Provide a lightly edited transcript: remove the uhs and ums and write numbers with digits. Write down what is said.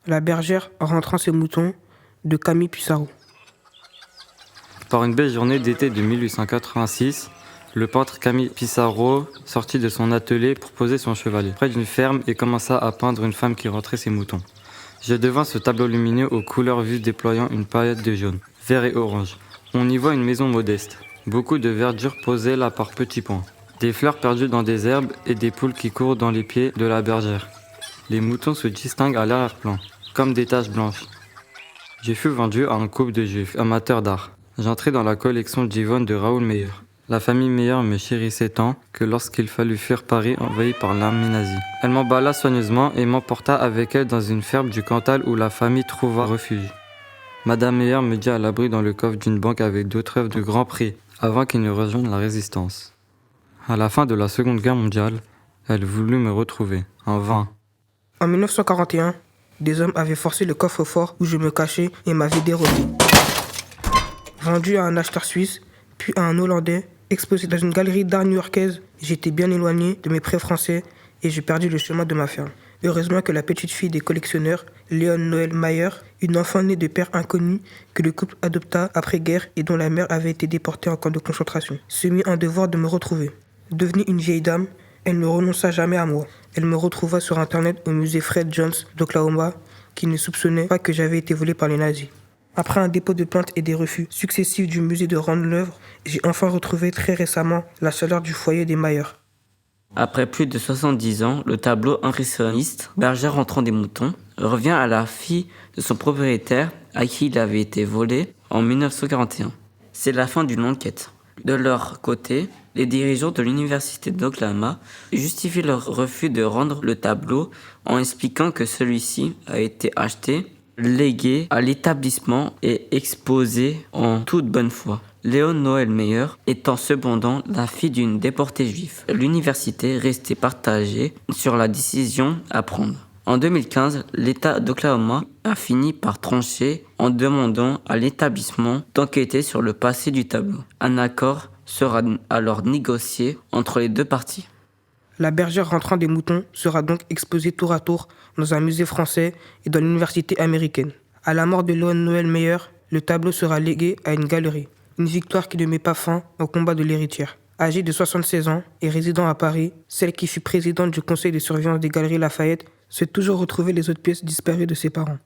La bergère rentrant ses moutons de Camille Pissarro. Par une belle journée d'été de 1886, le peintre Camille Pissarro sortit de son atelier pour poser son chevalet près d'une ferme et commença à peindre une femme qui rentrait ses moutons. Je devins ce tableau lumineux aux couleurs vives déployant une palette de jaune, vert et orange. On y voit une maison modeste, beaucoup de verdure posée là par petits points, des fleurs perdues dans des herbes et des poules qui courent dans les pieds de la bergère. Les moutons se distinguent à l'arrière-plan, comme des taches blanches. Je fus vendu à un couple de juifs, amateurs d'art. J'entrai dans la collection d'Yvonne de Raoul Meyer. La famille Meyer me chérissait tant que lorsqu'il fallut fuir Paris envahi par l'armée nazie, elle m'emballa soigneusement et m'emporta avec elle dans une ferme du Cantal où la famille trouva refuge. Madame Meyer me dit à l'abri dans le coffre d'une banque avec d'autres œuvres de grand prix, avant qu'il ne rejoigne la résistance. À la fin de la Seconde Guerre mondiale, elle voulut me retrouver, en vain. En 1941, des hommes avaient forcé le coffre-fort où je me cachais et m'avaient déroté. Vendu à un acheteur suisse, puis à un Hollandais, exposé dans une galerie d'art new-yorkaise, j'étais bien éloigné de mes prêts français et j'ai perdu le chemin de ma ferme. Heureusement que la petite fille des collectionneurs, Léon Noël Mayer, une enfant née de père inconnu que le couple adopta après-guerre et dont la mère avait été déportée en camp de concentration, se mit en devoir de me retrouver. Devenue une vieille dame, elle ne renonça jamais à moi. Elle me retrouva sur Internet au musée Fred Jones d'Oklahoma, qui ne soupçonnait pas que j'avais été volé par les nazis. Après un dépôt de plaintes et des refus successifs du musée de rendre l'œuvre, j'ai enfin retrouvé très récemment la chaleur du foyer des Mayer. Après plus de 70 ans, le tableau impressionniste, Bergère rentrant des moutons, revient à la fille de son propriétaire à qui il avait été volé en 1941. C'est la fin d'une longue quête. De leur côté, les dirigeants de l'université d'Oklahoma justifient leur refus de rendre le tableau en expliquant que celui-ci a été acheté, légué à l'établissement et exposé en toute bonne foi. Léon Noël Meyer étant cependant la fille d'une déportée juive. L'université restait partagée sur la décision à prendre. En 2015, l'État d'Oklahoma a fini par trancher en demandant à l'établissement d'enquêter sur le passé du tableau. Un accord sera alors négocié entre les deux parties. La bergère rentrant des moutons sera donc exposée tour à tour dans un musée français et dans l'université américaine. À la mort de Léon Noël Meyer, le tableau sera légué à une galerie. Une victoire qui ne met pas fin au combat de l'héritière. Âgée de 76 ans et résidant à Paris, celle qui fut présidente du conseil de surveillance des Galeries Lafayette s'est toujours retrouvée les autres pièces disparues de ses parents.